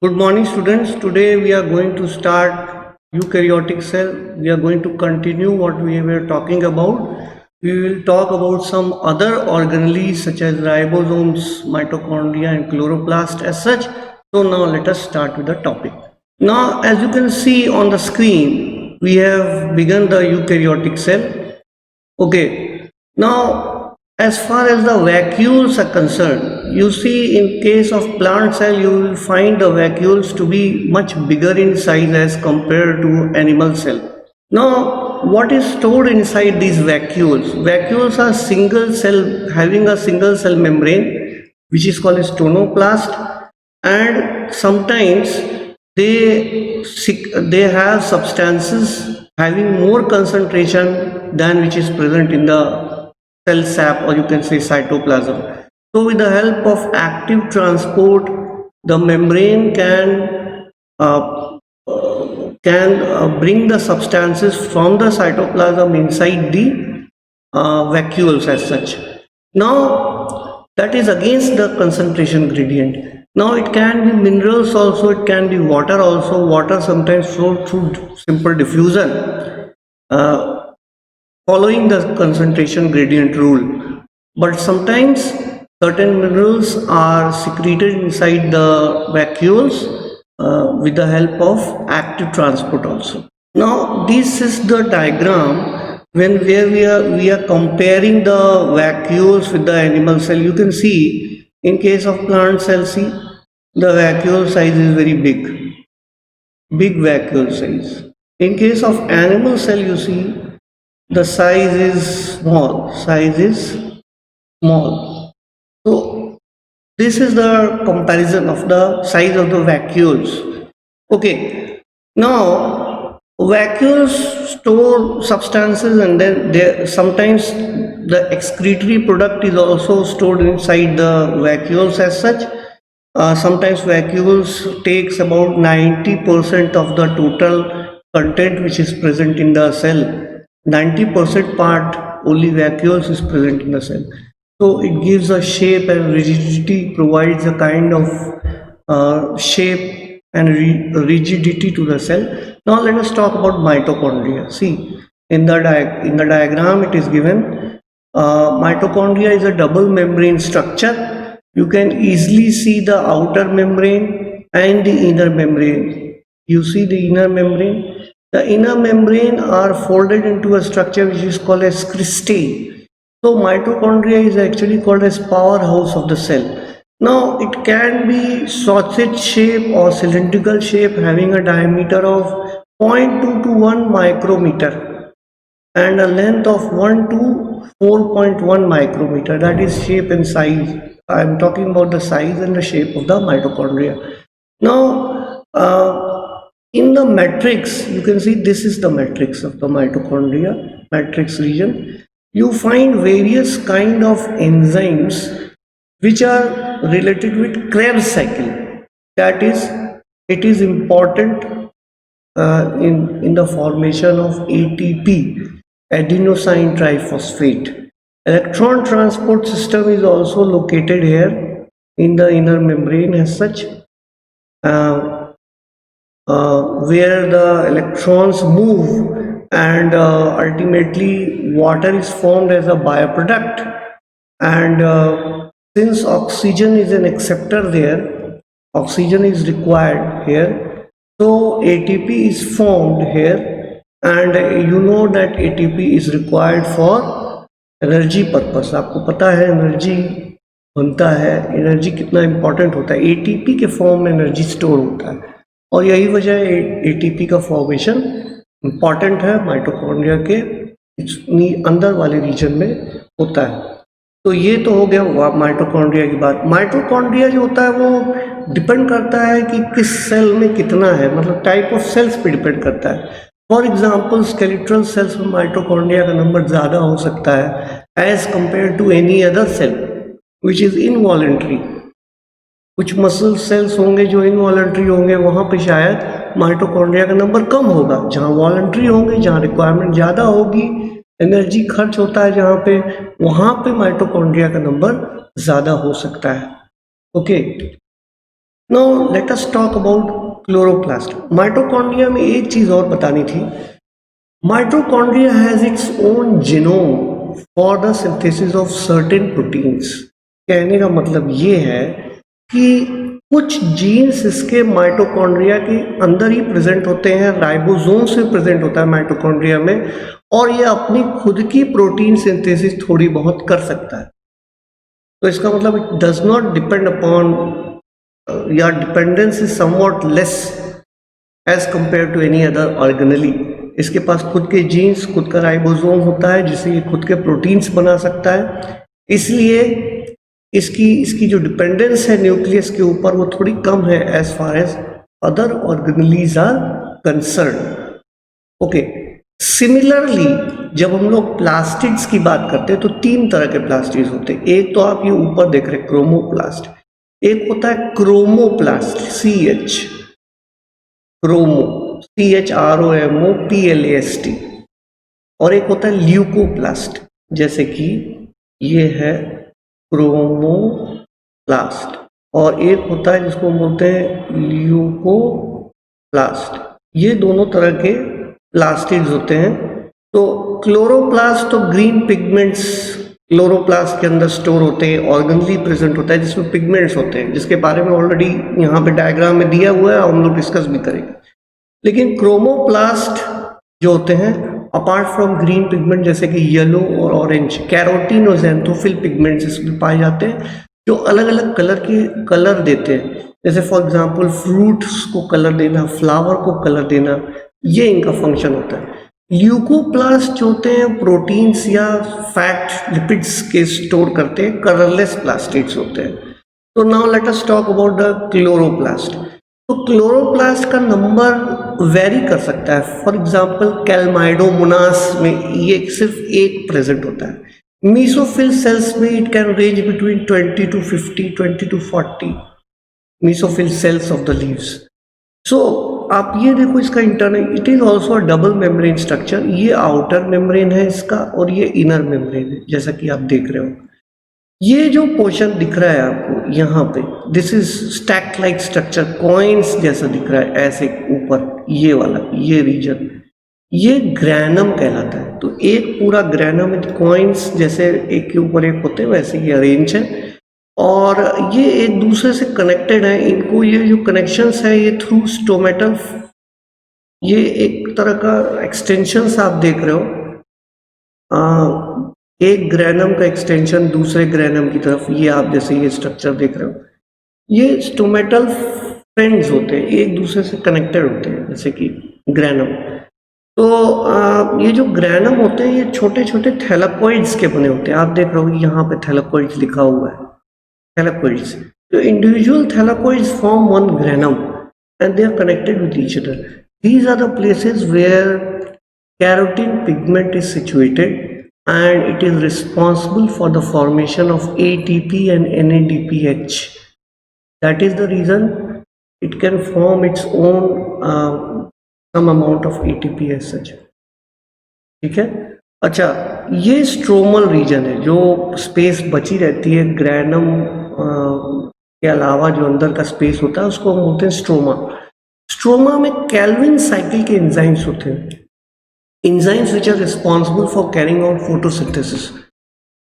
Good morning, students. Today we are going to start eukaryotic cell. We are going to continue what we were talking about. We will talk about some other organelles such as ribosomes, mitochondria, and chloroplast as such. So now let us start with the topic. Now, as you can see on the screen, we have begun the eukaryotic cell. Okay. Now, as far as the vacuoles are concerned, you see in case of plant cell, you will find the vacuoles to be much bigger in size as compared to animal cell. Now, what is stored inside these vacuoles? Vacuoles are single cell, having a single cell membrane, which is called a stonoplast, and sometimes they have substances having more concentration than which is present in the cell sap, or you can say cytoplasm. So with the help of active transport, the membrane bring the substances from the cytoplasm inside the vacuoles as such. Now that is against the concentration gradient. Now it can be minerals also, it can be water also. Water sometimes flows through simple diffusion following the concentration gradient rule. But sometimes certain minerals are secreted inside the vacuoles with the help of active transport also. Now this is the diagram where we are comparing the vacuoles with the animal cell. You can see in case of plant cell, see the vacuole size is very big vacuole size. In case of animal cell, you see the size is small. So this is the comparison of the size of the vacuoles. Okay, now vacuoles store substances, and then sometimes the excretory product is also stored inside the vacuoles as such. Sometimes vacuoles takes about 90% of the total content which is present in the cell. 90% part only vacuoles is present in the cell. So it gives a shape, and rigidity provides a kind of shape and rigidity to the cell. Now let us talk about mitochondria. See, in the diagram it is given mitochondria is a double membrane structure. You can easily see the outer membrane and the inner membrane. You see the inner membrane. The inner membrane are folded into a structure which is called as cristae. So mitochondria is actually called as powerhouse of the cell. Now it can be sausage shape or cylindrical shape, having a diameter of 0.2 to 1 micrometer and a length of 1 to 4.1 micrometer. That is shape and size. I am talking about the size and the shape of the mitochondria. Now in the matrix, you can see this is the matrix of the mitochondria, matrix region. You find various kind of enzymes which are related with Krebs cycle. That is, it is important in the formation of ATP, adenosine triphosphate. Electron transport system is also located here in the inner membrane as such, where the electrons move, and ultimately water is formed as a byproduct. And since oxygen is an acceptor there, oxygen is required here, so ATP is formed here, and you know that ATP is required for energy purpose. आपको पता है energy बनता है, energy कितना important होता है. ATP के form में एनर्जी स्टोर होता है, और यही वजह है एटीपी का फॉर्मेशन इम्पॉर्टेंट है माइटोकॉन्ड्रिया के अंदर वाले रीजन में होता है. तो ये तो हो गया माइटोकॉन्ड्रिया की बात. माइटोकॉन्ड्रिया जो होता है वो डिपेंड करता है कि किस सेल में कितना है, मतलब टाइप ऑफ सेल्स पे डिपेंड करता है. फॉर एग्जाम्पल स्केलेटल सेल्स में माइटोकॉन्ड्रिया का नंबर ज़्यादा हो सकता है as compare to any other cell which is involuntary. कुछ मसल सेल्स होंगे जो इनवॉलेंट्री होंगे, वहाँ पे शायद माइटोकॉन्ड्रिया का नंबर कम होगा. जहाँ वॉलेंट्री होंगे, जहाँ रिक्वायरमेंट ज़्यादा होगी, एनर्जी खर्च होता है जहाँ पे, वहाँ पे माइटोकॉन्ड्रिया का नंबर ज़्यादा हो सकता है. Okay. Now let us talk about chloroplast. Mitochondria में एक चीज और बतानी थी। Mitochondria has its own genome for the synthesis of certain proteins. कहने का मतलब ये है कि कुछ जीन्स इसके माइटोकॉन्ड्रिया के अंदर ही प्रेजेंट होते हैं, राइबोसोम से प्रेजेंट होता है माइटोकॉन्ड्रिया में, और ये अपनी खुद की प्रोटीन सिंथेसिस थोड़ी बहुत कर सकता है। तो इसका मतलब it does not depend upon, या dependence is somewhat less as compare to any other organelle. इसके पास खुद के जीन्स, खुद का राइबोसोम होता है जिससे ये खुद के प्रोटीन्स बना सकता है। इसलिए इसकी इसकी जो डिपेंडेंस है न्यूक्लियस के ऊपर वो थोड़ी कम है as far as other organelles are concern. Okay, similarly जब हम लोग प्लास्टिड्स की बात करते हैं तो तीन तरह के प्लास्टिड्स होते हैं। एक तो आप ये ऊपर देख रहे हैं क्रोमोप्लास्ट, एक होता है क्रोमोप्लास्ट क्रोमो CHROMOPLAST, और एक होता है ल्यूकोप्लास्ट, जैसे कि ये है क्रोमोप्लास्ट, और एक होता है जिसको बोलते हैं ल्यूकोप्लास्ट। ये दोनों तरह के प्लास्टिड्स होते हैं। तो क्लोरोप्लास्ट तो ग्रीन पिगमेंट्स क्लोरोप्लास्ट के अंदर स्टोर होते हैं, ऑर्गेनली प्रेजेंट होता है जिसमें पिगमेंट्स होते हैं, जिसके बारे में ऑलरेडी यहाँ पे डायग्राम में दिया हुआ है, हम लोग डिस्कस भी करेंगे। लेकिन क्रोमोप्लास्ट जो होते हैं, अपार्ट फ्रॉम ग्रीन पिगमेंट जैसे कि येलो और ऑरेंज, कैरोटीन और ज़ैंथोफिल पिगमेंट्स इसमें पाए जाते हैं जो अलग अलग कलर देते हैं। जैसे फॉर एग्जांपल फ्रूट्स को कलर देना, फ्लावर को कलर देना, ये इनका फंक्शन होता है। ल्यूकोप्लास्ट जो होते हैं प्रोटीन्स या फैट लिपिड्स के स्टोर करते हैं, कलरलेस प्लास्टिड्स होते हैं। तो now let us talk about the chloroplast. तो क्लोरोप्लास्ट का नंबर वेरी कर सकता है। फॉर एग्जांपल कैलमाइडोमोनास में ये सिर्फ एक प्रेजेंट होता है। मीसोफिल सेल्स में it can range between 20 to 50, 20 to 40 mesophyll cells of the leaves. So आप ये देखो इसका internal, it is also a double membrane structure. ये आउटर मेम्ब्रेन है इसका और ये इनर मेम्ब्रेन है, जैसा कि आप देख रहे हो। ये जो पोर्शन दिख रहा है आपको यहाँ पे, this is stack like structure, coins जैसा दिख रहा है ऐसे ऊपर, ये वाला ये रीजन, ये ग्रैनम कहलाता है। तो एक पूरा ग्रैनम विद कॉइन्स जैसे एक के ऊपर एक होते हैं वैसे ये अरेंज है, और ये एक दूसरे से कनेक्टेड है। इनको ये जो कनेक्शंस है ये थ्रू स्टोमेटल, ये एक तरह का एक्सटेंशंस आप देख रहे हो, एक ग्रैनम का एक्सटेंशन दूसरे ग्रैनम की तरफ, ये आप जैसे ये स्ट्रक्चर देख रहे हो, ये स्टोमेटल फ्रेंड्स होते हैं, एक दूसरे से कनेक्टेड होते हैं जैसे कि ग्रैनम। तो ये जो ग्रैनम होते हैं ये छोटे छोटे थैलाकोइड्स के बने होते हैं। आप देख रहे हो यहाँ पे थैलाकोइड्स लिखा हुआ है, थैलाकोइड्स। तो individual thylakoids form one granum and they are connected with each other. These are the places where carotene pigment is situated and it is responsible for the formation of ATP and NADPH. That is the reason it can form its own some amount of ATP as such. ठीक है। अच्छा, ये stromal reason है, जो space बची रहती है granum के अलावा, जो अंदर का स्पेस होता है उसको हम बोलते हैं स्ट्रोमा। स्ट्रोमा में कैल्विन साइकिल के एंजाइम्स होते हैं, enzymes which are responsible for carrying out photosynthesis.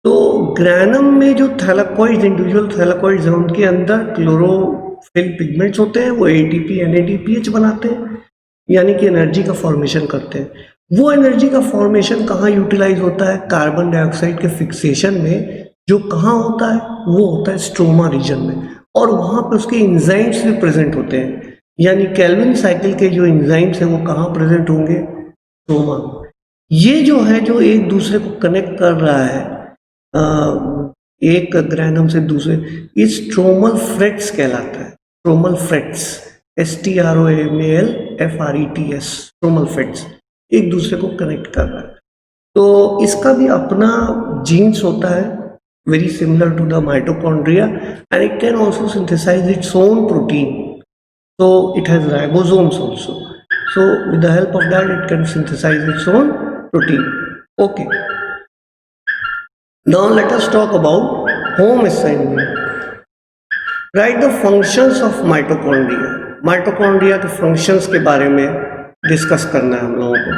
तो ग्रैनम में जो थैलाकोइड्स, इंडिविजुअल थैलाकोइड्स हैं, उनके अंदर क्लोरोफिल पिगमेंट्स होते हैं, वो ATP NADPH बनाते हैं, यानी कि एनर्जी का फॉर्मेशन करते हैं। वो एनर्जी का फॉर्मेशन कहाँ यूटिलाइज होता है? कार्बन डाइऑक्साइड के फिक्सेशन में, जो कहाँ होता है? वो होता है स्ट्रोमा रीजन में, और वहाँ पर उसके एंजाइम्स भी प्रेजेंट होते हैं। यानी कैल्विन साइकिल के जो एंजाइम्स हैं वो कहाँ प्रेजेंट होंगे? स्ट्रोमा। ये जो है, जो एक दूसरे को कनेक्ट कर रहा है एक ग्रैनम से दूसरे, ये स्ट्रोमल फ्रेट्स कहलाता है। Stromal frets, STROMALFRETS, stromal frets एक दूसरे को कनेक्ट कर रहा है। तो इसका भी अपना जीन्स होता है, very similar to the mitochondria, and it can also synthesize its own protein. So it has ribosomes also. So with the help of that, it can synthesize its own protein. Okay. Now let us talk about home assignment. Right the functions of mitochondria. Mitochondria के functions के बारे में discuss करना है हम लोगों को।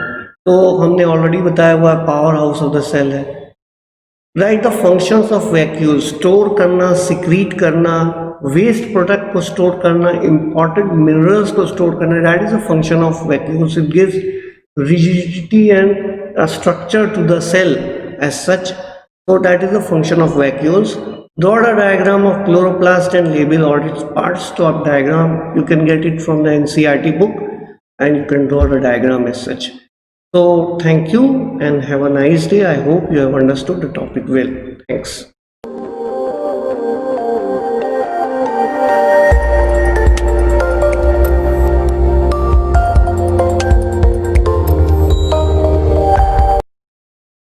तो हमने ऑलरेडी बताया हुआ power house of the cell है। Right the functions of vacuole, store करना, सिक्रीट करना, वेस्ट प्रोडक्ट को स्टोर करना, इंपॉर्टेंट मिनरल्स को स्टोर करना, that is a function of vacuoles. It gives rigidity and a structure to the cell as such. So that is the function of vacuoles. Draw the diagram of chloroplast and label all its parts. So a diagram you can get it from the NCERT book and you can draw the diagram as such. So thank you and have a nice day. I hope you have understood the topic well. Thanks.